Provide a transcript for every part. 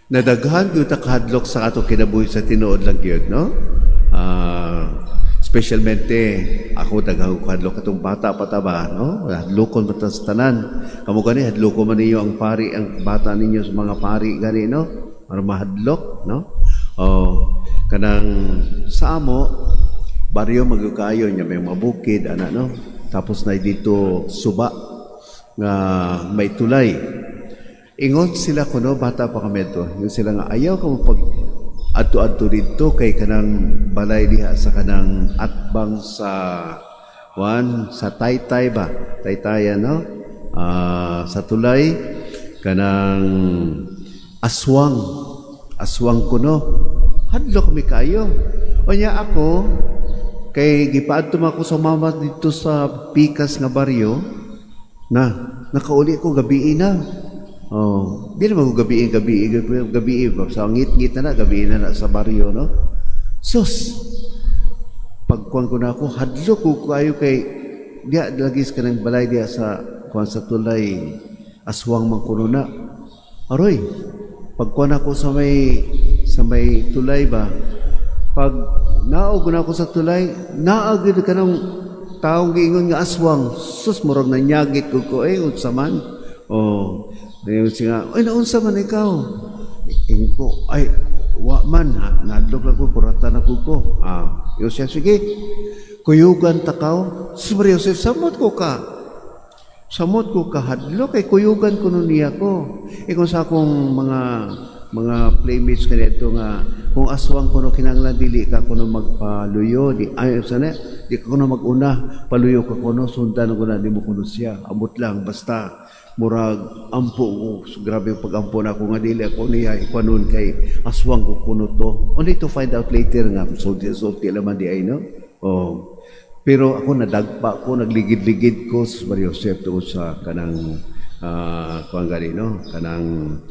Nadaghan gyud ta kahadlok sa ato kinabuhi sa tinuod lang gyud, no? Specialmente ako daghang kahadlok katong bata pa ta ba, no? Hadlokon ba ta sa tanan? Kamo gani hadlokon man ninyo ang pari, ang bata ninyo sa mga pari gani, no? Para mahadlok, no? Kanang sa amo baryo magkayo nya may mabukid ana, no? Tapos na dito suba nga may tulay. Ingon sila kuno bata pa kami to. Yung sila nga ayaw ka mo pag adto-adto dito kay kanang balay diha sa kanang atbang sa Taytay ba? Taytaya, no? Sa tulay kanang aswang. Aswang kuno. Hadlok mi kayo. Unya ako kay gipaadto man ako sa mama dito sa Pikas nga baryo na nakauli ko gabi na. Di naman ko gabi sa ngit-ngit na gabi na sa baryo, no? Sus, pagkuhan ko na ako, hadlo ko kayo kay diya lagis ka ng balay diya sa kuhan sa tulay, aswang man kuno na. Aroy, pagkuhan ako sa may tulay ba, pag naog na ako sa tulay, naagid ka ng taong giingon nga aswang. Sus, murag na nyagit ko unsa man. Dayon siya, ay naunsa man ikaw? Ingin ko, ay wa man, nadlok lang ko, kurata na ko. Yung siya, sige, kuyugan takaw. Sumari Yosef, samot ko ka, hadlok, ay kuyugan ko nun niya ko. Kung sa akong mga playmates kanito nga, kung aswang ko no kinanglan dili ka kuno magpaluyo, di ka kuno maguna, paluyo ka kuno, sundan ko na, di mo kuno siya. Abot lang, basta, murag ampo ko, grabe yung pag-ampo na ako nga dili ako niya ipanon kay aswang ko kuno to. Only to find out later nga sulti laman di ay, no? Pero ako nadagpa ko, nagligid-ligid ko sa Joseph to sa kanang kuan gani, no? Kanang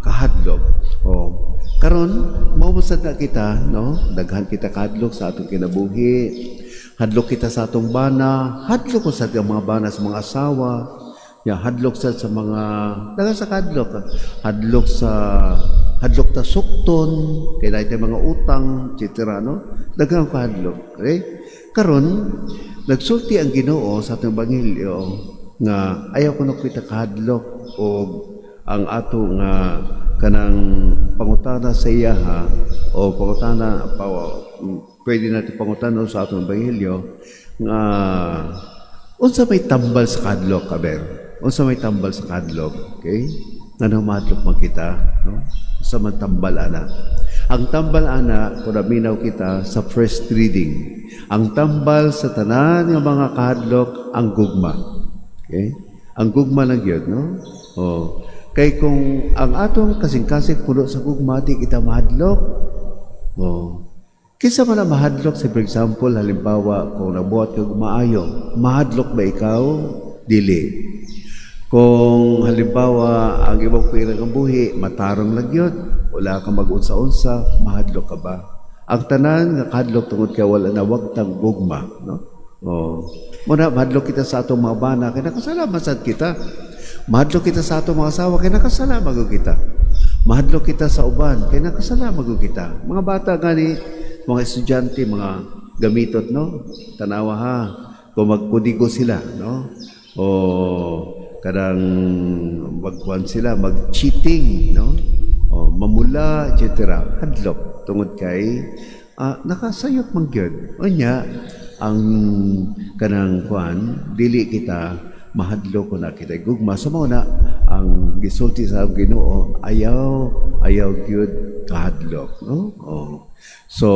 kahadlok. Karon maumusad na kita, no? Daghan kita kahadlok sa atong kinabuhi. Hadlok kita sa atong bana, hadlok ko sa atong mga bana sa mga asawa. Hadlok sa mga daga sa hadlok ta sukton kay dahil mga utang etc. no dagang hadlok. Okay, karon nagsulti ang Ginoo sa atong ebanghelyo nga ayaw kuno kita kahadlok o ang ato nga kanang pangutana sa iya o pangutana pwede natin pangutana sa atong ebanghelyo nga unsa may tambal sa kadlok kaber. Unsa may tambal sa kadlok, okay? Nga madlok man kita, no? Unsa man tambal ana. Ang tambal ana, kung naminaw kita sa first reading, ang tambal sa tanan ng mga kadlok, ang gugma. Okay? Ang gugma lang yun, no? Kay kung ang atong kasing-kasing puno sa gugma, di kita mahadlok. Kinsa man ang mahadlok, for example, halimbawa, kung nabuhat ka maayo, mahadlok ba ikaw? Dili. Kung halimbawa ang ibang pira ng buhi, matarong lang yun, wala kang mag-unsa-unsa, mahadlok ka ba? Ang tanan nga kadlok tungod kay wala na wagtang gugma, no? Muna mahadlok kita sa atong mga bana, kay nakasalamat sad kita. Mahadlok kita sa atong mga asawa, kay nakasalamat ko kita. Mahadlok kita sa uban, kay nakasalamat ko kita. Mga bata gani, mga estudyante, mga gamitot, no? Tanawa ha, kung magkudigo sila, no? Kadang magkuhan sila, mag-cheating, no? Mamula, etc. Hadlok, tungod kay nakasayot man gyud. Unya, ang kanang kuhan, dili kita mahadlok ko na kita gugma. So na ang gisulti sa Ginoo, ayaw gyud kahadlok, no? So,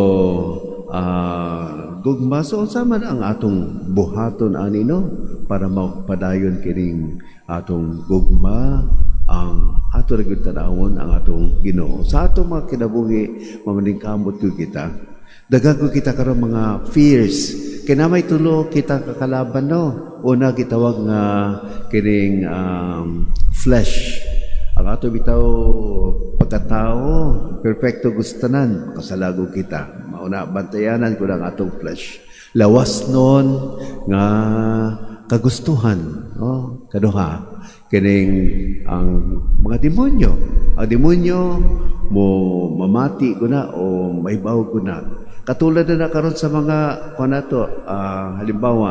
gugma, so sama ang atong buhaton ani, no? Para mapadayon kining atong gugma, ang ato rin tanawon ang atong Ginoo. Sa atong mga kinabuhi, mamaningkamot ko kita. Dagan ko kita karon mga fears. Kinamay tulo kita kakalaban, no? Una gitawag nga kining flesh. Ang ato bitaw pagkatao, perfecto gustanan, kasalago kita. Mauna bantayanan ko lang atong flesh. Lawas nun nga kagustuhan, no? Kaduha. kining ang mga demonyo. Ang demonyo mo mamati ko na o maibaw ko na. Katulad na karon sa mga halimbawa,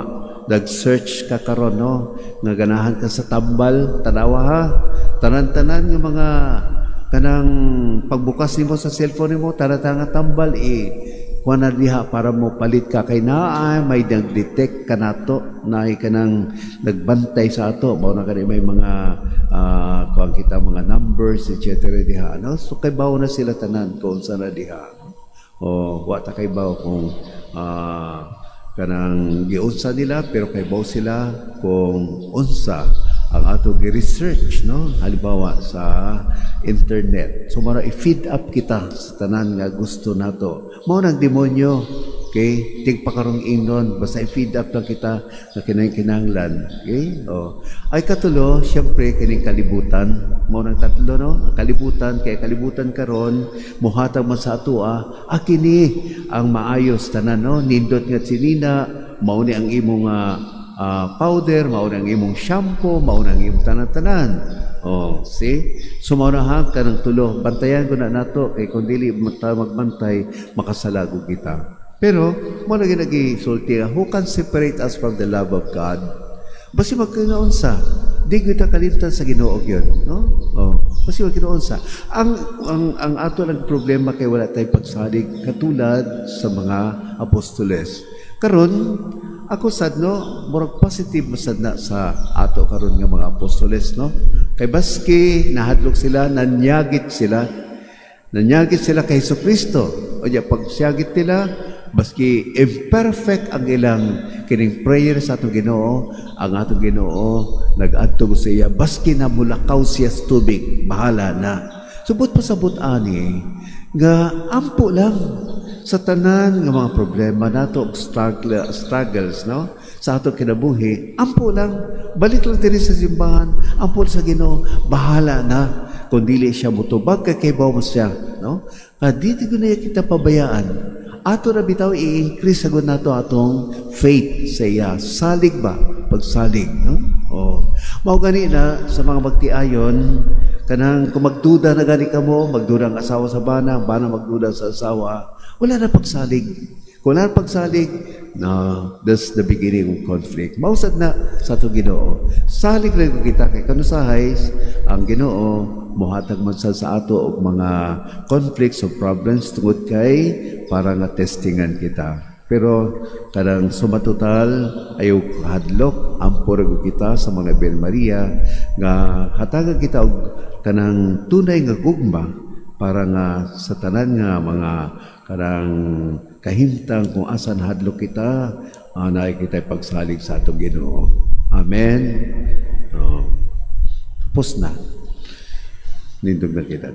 nag-search ka karon no, nga ganahan ka sa tambal, tanawa ha. Tanan-tanan nga mga kanang pagbukas nimo sa cellphone nimo, tanan-tanan nga tambal kuana diha para mo palit ka kay naa may nag-detect kanato na kanang nagbantay sa ato mao na kani may mga kuan kita mga numbers etc. diha no, so kay bawo na sila tanan kung sa na diha o wa ta kay bawo kung kanang giunsa nila pero kay bawo sila kung unsa ang ato gi-research no, halimbawa sa internet. So mara i-feed up kita sa tanan nga gusto nato. Mao nang demonyo. Okay? Tigpakarong ingnon basta i-feed up lang kita na kinahanglan. Okay? Oh. Ay katulo, syempre kining kalibutan. Mao nang tatlo no, kalibutan kay kalibutan karon mohatag man sa ato kini ang maayos tanan no, nindot nga sinina, mao ni ang imong powder, mao ang imong shampoo, mao ang imong tanan-tanan. Oh, see? Sumaunahan ka ng tulo. Bantayan ko na nato kay kung dili magbantay, makasalago kita. Pero, mo lagi nag-isulti who can separate us from the love of God? Basi magkinaunsa. Di kita kalimtan sa Ginoo yun. No? Oh, basi magkinaunsa. Ang ato lang problema kay wala tayong pagsalig katulad sa mga apostoles. Karon, ako sad no, murag positive masad na sa ato karon nga mga apostoles no. Kay baski nahadlok sila, nanyagit sila kay Jesucristo. O diya pagsiyagit nila, baski imperfect ang ilang kining prayer sa atong Ginoo, ang atong Ginoo nag-adto sa iya baski na mulakaw siya sa tubig, bahala na. Subot pasabot ani nga ampo lang sa tanan nga mga problema nato struggles no sa ato kinabuhi, ampo lang balik lang diri sa simbahan, ampo sa Ginoo, bahala na kung dili siya mutubag kay bawo siya no, dito ko na kita pabayaan ato na bitaw i-increase sagud nato atong faith sa iya, salig ba pagsalig no. Mao gani na sa mga magtiayon kanang kung magduda na gani kamo, magduda ang asawa sa bana magduda sa asawa, wala na pagsalig. Kung wala na pagsalig, that's the beginning of conflict. Mausad na sa ito Ginoo. Salig rin kita kay kanusahay, ang Ginoo, muhatag man sa ato o mga conflicts o problems tungod kay para nga testingan kita. Pero kadang sumatotal ayaw hadlok ampor kita sa mga Bel Maria nga hatagan kita og kanang tunay nga gugma para nga sa tanan nga mga kanang kahimtang kung asan hadlok kita naay kita pagsalig sa atong Ginoo. Amen. Tapos na. Nindog na kita.